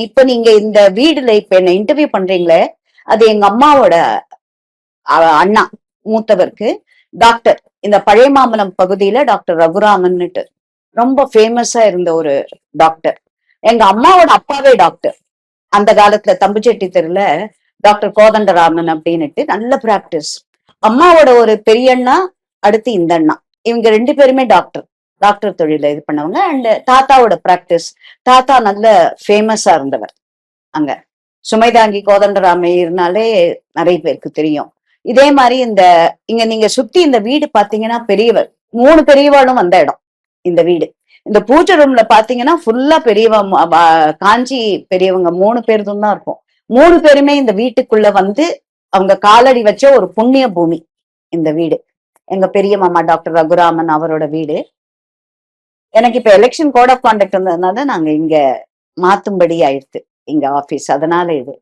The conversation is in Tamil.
இப்ப நீங்க இந்த வீடுல இப்ப என்ன இன்டர்வியூ பண்றீங்களே, அது எங்க அம்மாவோட அண்ணா மூத்தவருக்கு டாக்டர். இந்த பழைய மாம்பலம் பகுதியில டாக்டர் ரகுராமன்னுட்டு ரொம்ப ஃபேமஸா இருந்த ஒரு டாக்டர். எங்க அம்மாவோட அப்பாவே டாக்டர். அந்த காலத்துல தம்புச்செட்டி தெருல டாக்டர் கோதண்டராமன் அப்படின்னுட்டு நல்ல பிராக்டிஸ். அம்மாவோட ஒரு பெரிய அண்ணா, அடுத்து இந்த அண்ணா, இவங்க 2 பேருமே டாக்டர். டாக்டர் தொழில இது பண்ணவங்க. அண்ட் தாத்தாவோட பிராக்டிஸ். தாத்தா நல்ல ஃபேமஸா இருந்தவர் அங்க. சுமைதாங்கி கோதண்டராமையர்னாலே நிறைய பேருக்கு தெரியும். இதே மாதிரி இங்க நீங்க சுத்தி இந்த வீடு பாத்தீங்கன்னா பெரியவர் 3 பெரியவாளும் வந்த இடம் இந்த வீடு. இந்த பூஜை ரூம்ல பாத்தீங்கன்னா ஃபுல்லா காஞ்சி பெரியவங்க 3 பேருதும் தான் இருக்கும். 3 பேருமே இந்த வீட்டுக்குள்ள வந்து அவங்க காலடி வச்ச ஒரு புண்ணிய பூமி இந்த வீடு. எங்க பெரிய மாமா டாக்டர் ரகுராமன் அவரோட வீடு. எனக்கு இப்ப எலெக்ஷன் கோட் ஆஃப் கான்டக்ட் வந்ததுனால நாங்க இங்க மாத்தும்படி ஆயிடுச்சு இங்க ஆபீஸ். அதனால இது